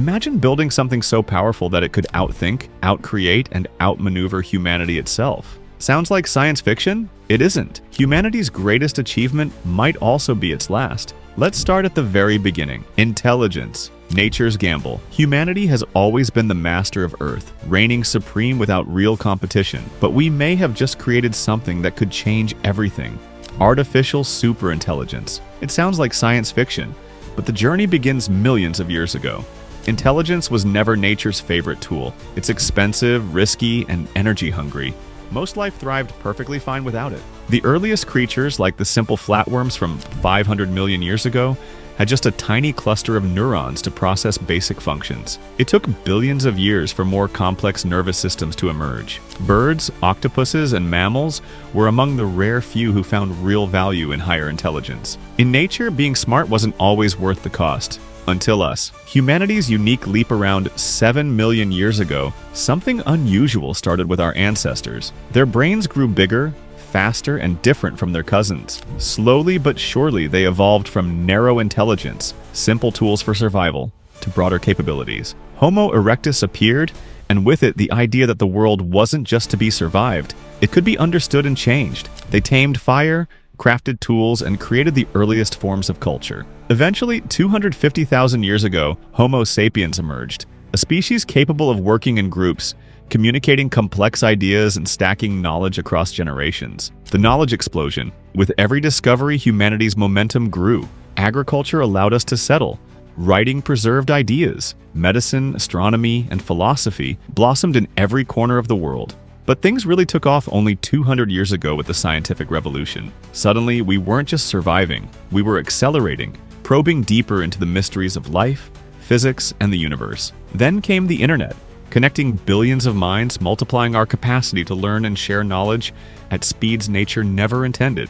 Imagine building something so powerful that it could outthink, outcreate, and outmaneuver humanity itself. Sounds like science fiction? It isn't. Humanity's greatest achievement might also be its last. Let's start at the very beginning. Intelligence. Nature's gamble. Humanity has always been the master of Earth, reigning supreme without real competition. But we may have just created something that could change everything. Artificial superintelligence. It sounds like science fiction, but the journey begins millions of years ago. Intelligence was never nature's favorite tool. It's expensive, risky, and energy-hungry. Most life thrived perfectly fine without it. The earliest creatures, like the simple flatworms from 500 million years ago, had just a tiny cluster of neurons to process basic functions. It took billions of years for more complex nervous systems to emerge. Birds, octopuses, and mammals were among the rare few who found real value in higher intelligence. In nature, being smart wasn't always worth the cost. Until us. Humanity's unique leap around 7 million years ago, something unusual started with our ancestors. Their brains grew bigger, faster, and different from their cousins. Slowly but surely, they evolved from narrow intelligence, simple tools for survival, to broader capabilities. Homo erectus appeared, and with it the idea that the world wasn't just to be survived, it could be understood and changed. They tamed fire, crafted tools, and created the earliest forms of culture. Eventually, 250,000 years ago, Homo sapiens emerged, a species capable of working in groups, communicating complex ideas and stacking knowledge across generations. The knowledge explosion. With every discovery, humanity's momentum grew. Agriculture allowed us to settle. Writing preserved ideas. Medicine, astronomy, and philosophy blossomed in every corner of the world. But things really took off only 200 years ago with the scientific revolution. Suddenly, we weren't just surviving, we were accelerating, probing deeper into the mysteries of life, physics, and the universe. Then came the internet, connecting billions of minds, multiplying our capacity to learn and share knowledge at speeds nature never intended.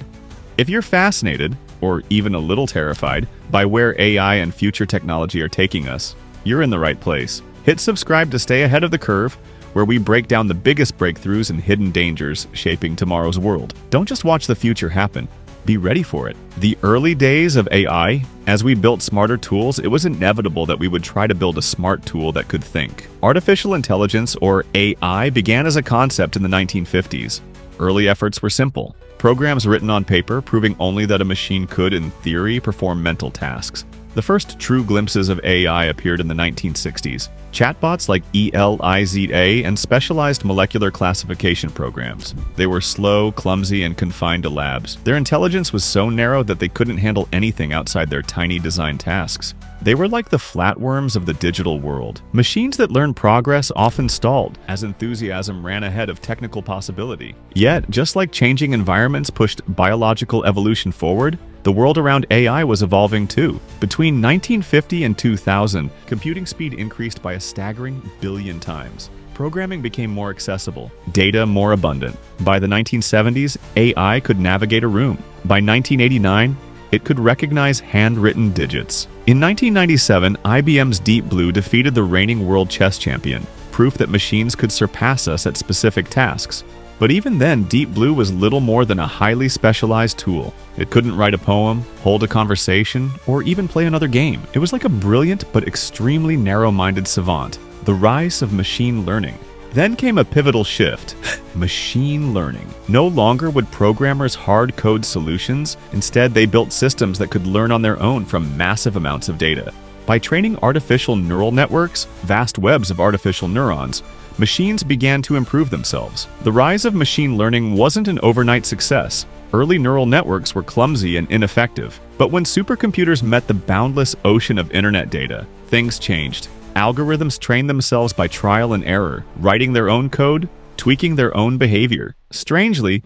If you're fascinated, or even a little terrified, by where AI and future technology are taking us, you're in the right place. Hit subscribe to stay ahead of the curve, where we break down the biggest breakthroughs and hidden dangers shaping tomorrow's world. Don't just watch the future happen. Be ready for it. The early days of AI, as we built smarter tools, it was inevitable that we would try to build a smart tool that could think. Artificial intelligence, or AI, began as a concept in the 1950s. Early efforts were simple. Programs written on paper, proving only that a machine could, in theory, perform mental tasks. The first true glimpses of AI appeared in the 1960s. Chatbots like ELIZA and specialized molecular classification programs. They were slow, clumsy, and confined to labs. Their intelligence was so narrow that they couldn't handle anything outside their tiny design tasks. They were like the flatworms of the digital world. Machines that learned progress often stalled, as enthusiasm ran ahead of technical possibility. Yet, just like changing environments pushed biological evolution forward, the world around AI was evolving too. Between 1950 and 2000, computing speed increased by a staggering billion times. Programming became more accessible, data more abundant. By the 1970s, AI could navigate a room. By 1989, it could recognize handwritten digits. In 1997, IBM's Deep Blue defeated the reigning world chess champion, proof that machines could surpass us at specific tasks. But even then, Deep Blue was little more than a highly specialized tool. It couldn't write a poem, hold a conversation, or even play another game. It was like a brilliant but extremely narrow-minded savant. The rise of machine learning. Then came a pivotal shift. Machine learning. No longer would programmers hard code solutions. Instead, they built systems that could learn on their own from massive amounts of data. By training artificial neural networks, vast webs of artificial neurons, machines began to improve themselves. The rise of machine learning wasn't an overnight success. Early neural networks were clumsy and ineffective. But when supercomputers met the boundless ocean of internet data, things changed. Algorithms trained themselves by trial and error, writing their own code, tweaking their own behavior. Strangely,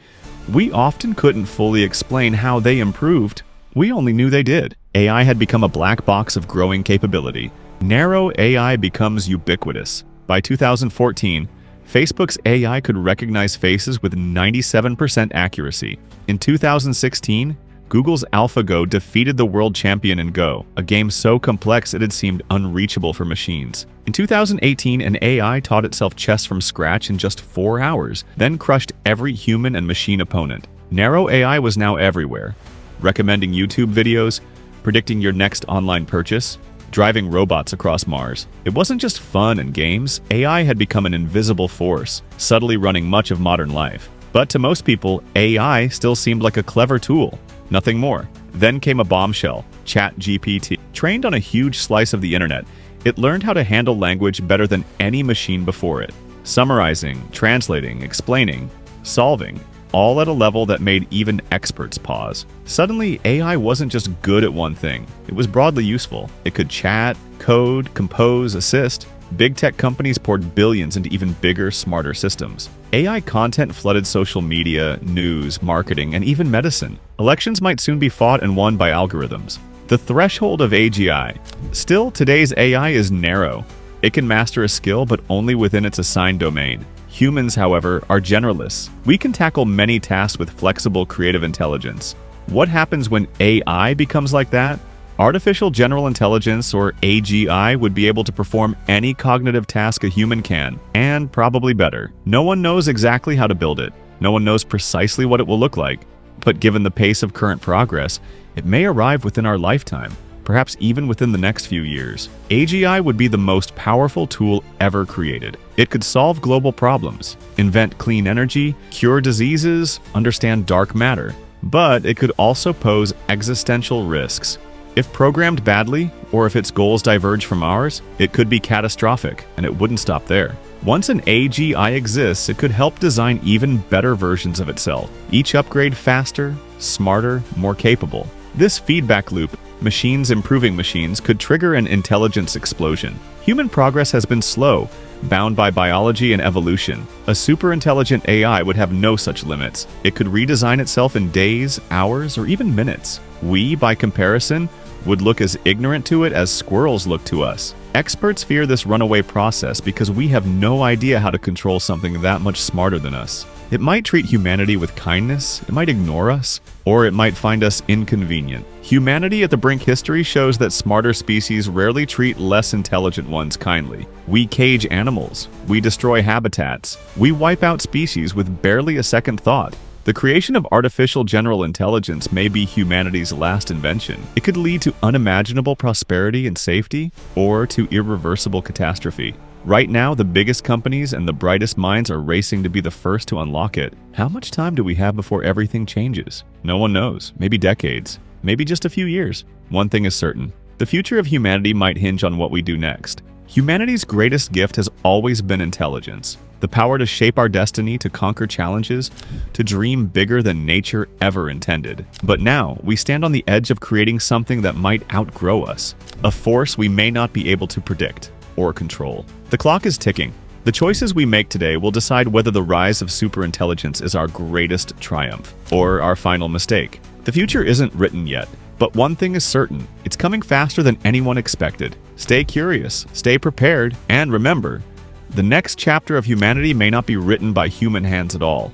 we often couldn't fully explain how they improved. We only knew they did. AI had become a black box of growing capability. Narrow AI becomes ubiquitous. By 2014, Facebook's AI could recognize faces with 97% accuracy. In 2016, Google's AlphaGo defeated the world champion in Go, a game so complex it had seemed unreachable for machines. In 2018, an AI taught itself chess from scratch in just 4 hours, then crushed every human and machine opponent. Narrow AI was now everywhere, recommending YouTube videos, predicting your next online purchase, driving robots across Mars. It wasn't just fun and games, AI had become an invisible force, subtly running much of modern life. But to most people, AI still seemed like a clever tool, nothing more. Then came a bombshell, ChatGPT. Trained on a huge slice of the internet, it learned how to handle language better than any machine before it. Summarizing, translating, explaining, solving, all at a level that made even experts pause. Suddenly, AI wasn't just good at one thing. It was broadly useful. It could chat, code, compose, assist. Big tech companies poured billions into even bigger, smarter systems. AI content flooded social media, news, marketing, and even medicine. Elections might soon be fought and won by algorithms. The threshold of AGI. Still, today's AI is narrow. It can master a skill, but only within its assigned domain. Humans, however, are generalists. We can tackle many tasks with flexible creative intelligence. What happens when AI becomes like that? Artificial General Intelligence, or AGI, would be able to perform any cognitive task a human can, and probably better. No one knows exactly how to build it. No one knows precisely what it will look like. But given the pace of current progress, it may arrive within our lifetime, perhaps even within the next few years. AGI would be the most powerful tool ever created. It could solve global problems, invent clean energy, cure diseases, understand dark matter. But it could also pose existential risks. If programmed badly, or if its goals diverge from ours, it could be catastrophic, and it wouldn't stop there. Once an AGI exists, it could help design even better versions of itself, each upgrade faster, smarter, more capable. This feedback loop, machines improving machines, could trigger an intelligence explosion. Human progress has been slow, bound by biology and evolution. A superintelligent AI would have no such limits. It could redesign itself in days, hours, or even minutes. We, by comparison, would look as ignorant to it as squirrels look to us. Experts fear this runaway process because we have no idea how to control something that much smarter than us. It might treat humanity with kindness, it might ignore us, or it might find us inconvenient. Humanity at the Brink history shows that smarter species rarely treat less intelligent ones kindly. We cage animals, we destroy habitats, we wipe out species with barely a second thought. The creation of artificial general intelligence may be humanity's last invention. It could lead to unimaginable prosperity and safety, or to irreversible catastrophe. Right now, the biggest companies and the brightest minds are racing to be the first to unlock it. How much time do we have before everything changes? No one knows. Maybe decades. Maybe just a few years. One thing is certain. The future of humanity might hinge on what we do next. Humanity's greatest gift has always been intelligence. The power to shape our destiny, to conquer challenges, to dream bigger than nature ever intended. But now, we stand on the edge of creating something that might outgrow us. A force we may not be able to predict or control. The clock is ticking. The choices we make today will decide whether the rise of superintelligence is our greatest triumph or our final mistake. The future isn't written yet, but one thing is certain. It's coming faster than anyone expected. Stay curious, stay prepared, and remember, the next chapter of humanity may not be written by human hands at all.